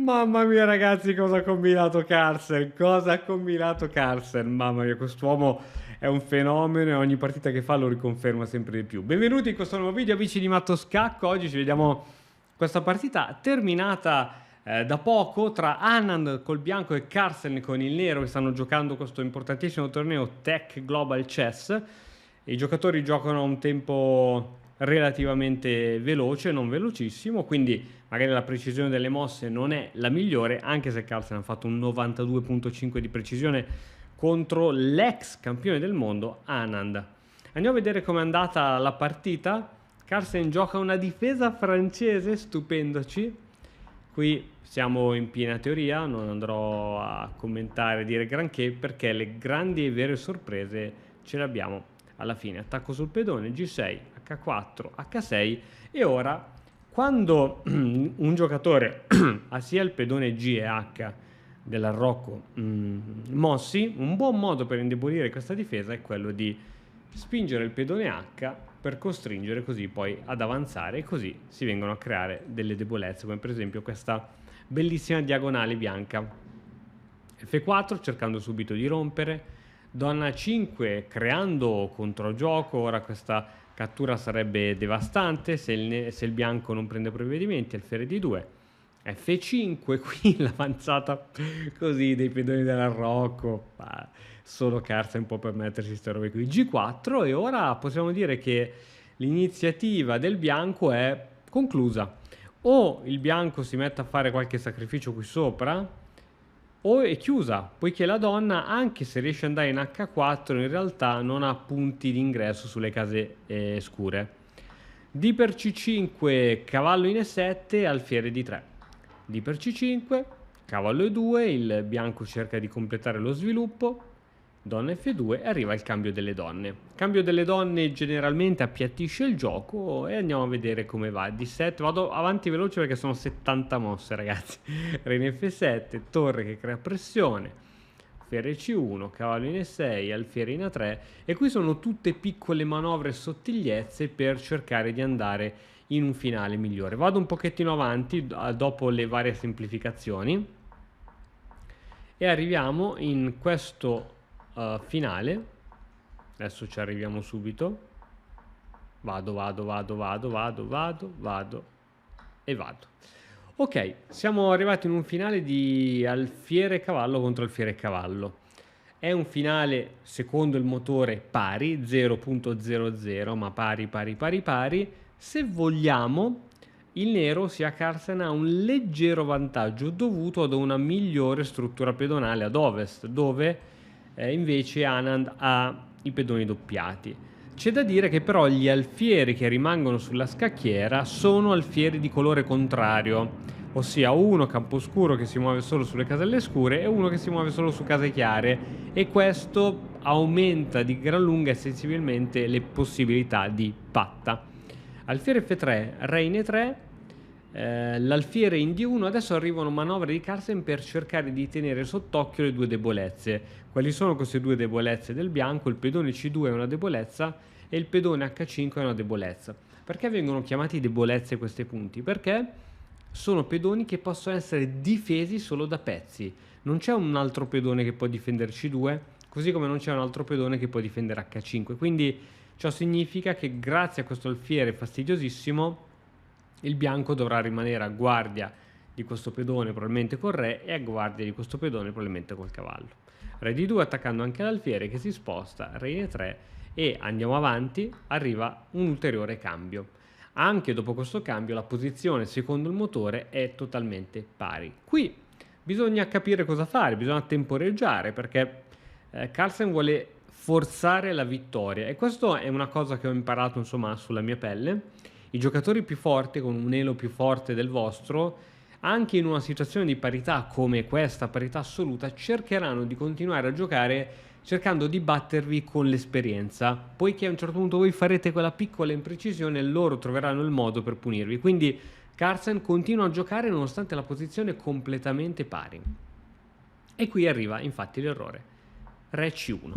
Mamma mia ragazzi, cosa ha combinato Carlsen? Cosa ha combinato Carlsen? Mamma mia, quest'uomo è un fenomeno e ogni partita che fa lo riconferma sempre di più. Benvenuti in questo nuovo video, amici di Matto Scacco. Oggi ci vediamo questa partita terminata da poco tra Anand col bianco e Carlsen con il nero, che stanno giocando questo importantissimo torneo Tech Global Chess. I giocatori giocano a un tempo relativamente veloce, non velocissimo, quindi magari la precisione delle mosse non è la migliore, anche se Carlsen ha fatto un 92.5 di precisione contro l'ex campione del mondo Anand. Andiamo a vedere com'è andata la partita. Carlsen gioca una difesa francese, stupendoci. Qui siamo in piena teoria, non andrò a commentare e dire granché, perché le grandi e vere sorprese ce le abbiamo alla fine. Attacco sul pedone, G6, H4, H6 e ora quando un giocatore ha sia il pedone G e H dell'arrocco mossi, un buon modo per indebolire questa difesa è quello di spingere il pedone H per costringere così poi ad avanzare, e così si vengono a creare delle debolezze, come per esempio questa bellissima diagonale bianca. F4 cercando subito di rompere, Donna 5 creando controgioco. Ora questa cattura sarebbe devastante se il bianco non prende provvedimenti. Alfiere di 2, F5, qui l'avanzata così dei pedoni dell'arrocco, solo Carlsen può permettersi queste robe qui. G4, e ora possiamo dire che l'iniziativa del bianco è conclusa. O il bianco si mette a fare qualche sacrificio qui sopra, o è chiusa, poiché la donna, anche se riesce ad andare in H4, in realtà non ha punti di ingresso sulle case scure. D per C5, cavallo in E7, alfiere di 3. D per C5, cavallo E2, il bianco cerca di completare lo sviluppo. Donna F2 e arriva il cambio delle donne. Cambio delle donne generalmente appiattisce il gioco e andiamo a vedere come va. D7, vado avanti veloce perché sono 70 mosse ragazzi. Re in F7, torre che crea pressione, alfiere C1, cavallo in E6, alfiere in A3, e qui sono tutte piccole manovre e sottigliezze per cercare di andare in un finale migliore. Vado un pochettino avanti dopo le varie semplificazioni e arriviamo in questo finale. Adesso ci arriviamo subito. Vado e vado. Ok, siamo arrivati in un finale di alfiere cavallo contro alfiere cavallo. È un finale secondo il motore pari, 0.00, ma pari. Se vogliamo, il nero, sia Carlsen, ha un leggero vantaggio dovuto ad una migliore struttura pedonale ad ovest, dove invece Anand ha i pedoni doppiati. C'è da dire che però gli alfieri che rimangono sulla scacchiera sono alfieri di colore contrario, ossia uno camposcuro che si muove solo sulle caselle scure e uno che si muove solo su case chiare, e questo aumenta di gran lunga e sensibilmente le possibilità di patta. Alfiere F3, re in E3, l'alfiere in D1. Adesso arrivano manovre di Carlsen per cercare di tenere sott'occhio le due debolezze. Quali sono queste due debolezze del bianco? Il pedone C2 è una debolezza e il pedone H5 è una debolezza. Perché vengono chiamati debolezze questi punti? Perché sono pedoni che possono essere difesi solo da pezzi. Non c'è un altro pedone che può difendere C2, così come non c'è un altro pedone che può difendere H5. Quindi ciò significa che grazie a questo alfiere fastidiosissimo il bianco dovrà rimanere a guardia di questo pedone, probabilmente col re, e a guardia di questo pedone, probabilmente col cavallo. Re di 2 attaccando anche l'alfiere che si sposta, re in E3, e andiamo avanti, arriva un ulteriore cambio. Anche dopo questo cambio la posizione secondo il motore è totalmente pari. Qui bisogna capire cosa fare, bisogna temporeggiare, perché Carlsen vuole forzare la vittoria, e questo è una cosa che ho imparato insomma sulla mia pelle. I giocatori più forti, con un elo più forte del vostro, anche in una situazione di parità come questa, parità assoluta, cercheranno di continuare a giocare cercando di battervi con l'esperienza, poiché a un certo punto voi farete quella piccola imprecisione e loro troveranno il modo per punirvi. Quindi Carlsen continua a giocare nonostante la posizione completamente pari. E qui arriva infatti l'errore. Re C1.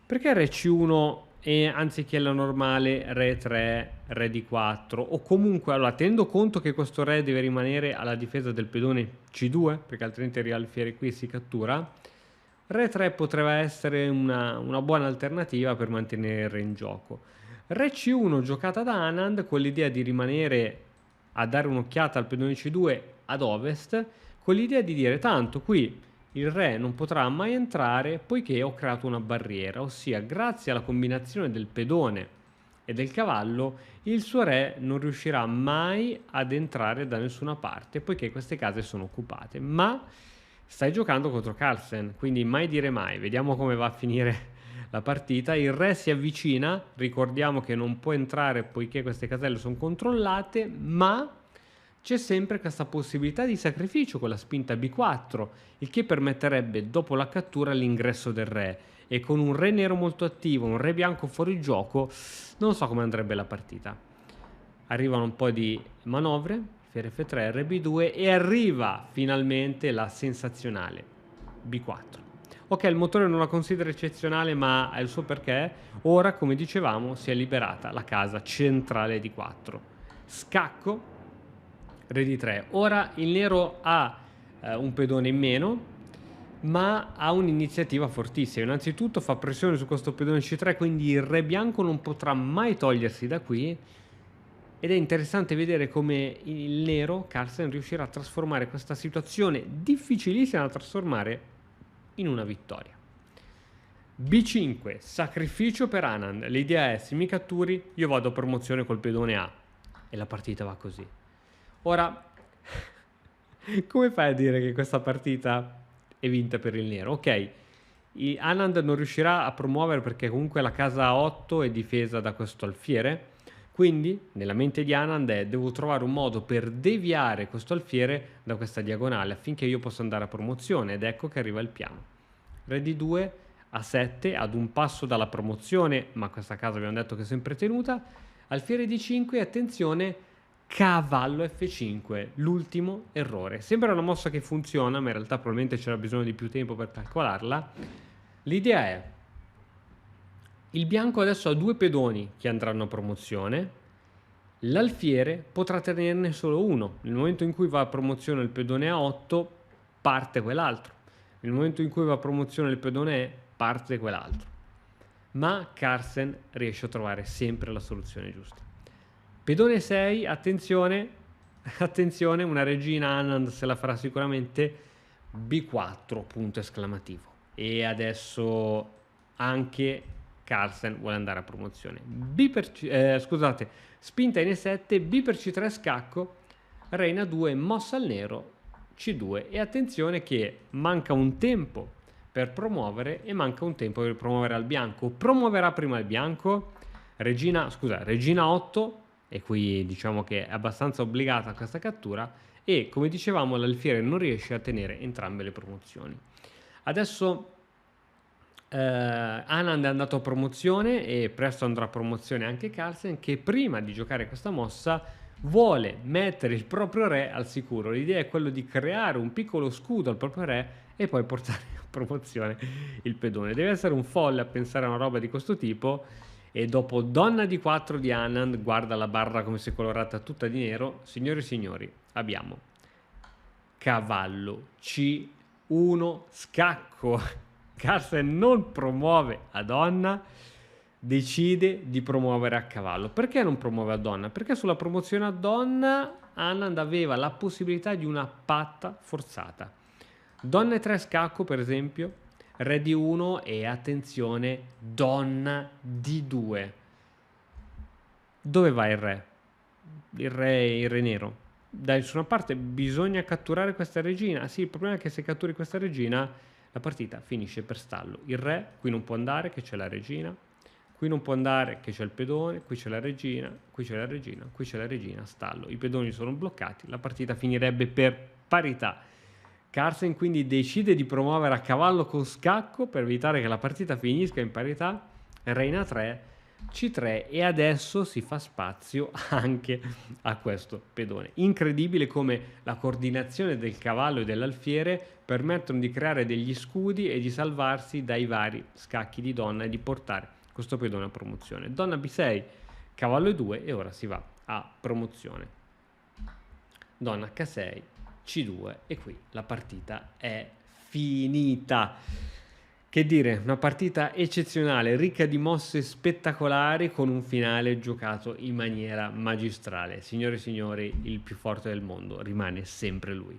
Perché Re C1 e anziché la normale re 3, re di 4, o comunque, allora, tenendo conto che questo re deve rimanere alla difesa del pedone C2, perché altrimenti l'alfiere qui si cattura, re 3 potrebbe essere una buona alternativa per mantenere il re in gioco. Re C1 giocata da Anand con l'idea di rimanere a dare un'occhiata al pedone C2 ad ovest, con l'idea di dire tanto qui il re non potrà mai entrare poiché ho creato una barriera, ossia grazie alla combinazione del pedone e del cavallo il suo re non riuscirà mai ad entrare da nessuna parte poiché queste case sono occupate. Ma stai giocando contro Carlsen, quindi mai dire mai, vediamo come va a finire la partita. Il re si avvicina, ricordiamo che non può entrare poiché queste caselle sono controllate, ma c'è sempre questa possibilità di sacrificio con la spinta B4, il che permetterebbe dopo la cattura l'ingresso del re, e con un re nero molto attivo, un re bianco fuori gioco, non so come andrebbe la partita. Arrivano un po' di manovre, fiere F3, re B2 e arriva finalmente la sensazionale B4. Ok, il motore non la considero eccezionale, ma ha il suo perché. Ora, come dicevamo, si è liberata la casa centrale di 4. Scacco, re di 3. Ora il nero ha un pedone in meno, ma ha un'iniziativa fortissima. Innanzitutto fa pressione su questo pedone C3, quindi il re bianco non potrà mai togliersi da qui. Ed è interessante vedere come il nero, Carlsen, riuscirà a trasformare questa situazione difficilissima da trasformare in una vittoria. B5, sacrificio per Anand. L'idea è: se mi catturi io vado a promozione col pedone A, e la partita va così. Ora, come fai a dire che questa partita è vinta per il nero? Ok, Anand non riuscirà a promuovere perché comunque la casa 8 è difesa da questo alfiere, quindi nella mente di Anand è: devo trovare un modo per deviare questo alfiere da questa diagonale affinché io possa andare a promozione, ed ecco che arriva il piano. Re di 2 a 7, ad un passo dalla promozione, ma questa casa abbiamo detto che è sempre tenuta. Alfiere di 5 e attenzione, cavallo F5, l'ultimo errore. Sembra una mossa che funziona, ma in realtà probabilmente c'era bisogno di più tempo per calcolarla. L'idea è: il bianco adesso ha 2 pedoni che andranno a promozione, l'alfiere potrà tenerne solo uno. Nel momento in cui va a promozione il pedone A8, parte quell'altro. Nel momento in cui va a promozione il pedone E, parte quell'altro. Ma Carlsen riesce a trovare sempre la soluzione giusta. Pedone 6, attenzione, attenzione, una regina Anand se la farà sicuramente. B4, punto esclamativo. E adesso anche Carlsen vuole andare a promozione. Scusate, spinta in E7, B per C3 scacco, reina 2, mossa al nero, C2, e attenzione che manca un tempo per promuovere e manca un tempo per promuovere al bianco. Promuoverà prima il bianco, regina 8, e qui diciamo che è abbastanza obbligata a questa cattura, e come dicevamo l'alfiere non riesce a tenere entrambe le promozioni. Adesso Anand è andato a promozione e presto andrà a promozione anche Carlsen, che prima di giocare questa mossa vuole mettere il proprio re al sicuro. L'idea è quello di creare un piccolo scudo al proprio re e poi portare a promozione il pedone. Deve essere un folle a pensare a una roba di questo tipo. E dopo donna di 4 di Anand, guarda la barra come si è colorata tutta di nero. Signori e signori, abbiamo cavallo C1 scacco. Carlsen non promuove a donna, decide di promuovere a cavallo. Perché non promuove a donna? Perché sulla promozione a donna Anand aveva la possibilità di una patta forzata. Donna e 3 scacco, per esempio, re di 1 e attenzione, donna di 2. Dove va il re? Il re nero. Da nessuna parte. Bisogna catturare questa regina. Sì, il problema è che se catturi questa regina la partita finisce per stallo. Il re qui non può andare, che c'è la regina. Qui non può andare, che c'è il pedone. Qui c'è la regina. Qui c'è la regina. Qui c'è la regina. Stallo. I pedoni sono bloccati. La partita finirebbe per parità. Carlsen quindi decide di promuovere a cavallo con scacco per evitare che la partita finisca in parità. Reina 3, C3, e adesso si fa spazio anche a questo pedone. Incredibile come la coordinazione del cavallo e dell'alfiere permettono di creare degli scudi e di salvarsi dai vari scacchi di donna e di portare questo poi dona promozione. Donna B6, cavallo E2 e ora si va a promozione. Donna H6, C2 e qui la partita è finita. Che dire, una partita eccezionale, ricca di mosse spettacolari con un finale giocato in maniera magistrale. Signore e signori, il più forte del mondo rimane sempre lui.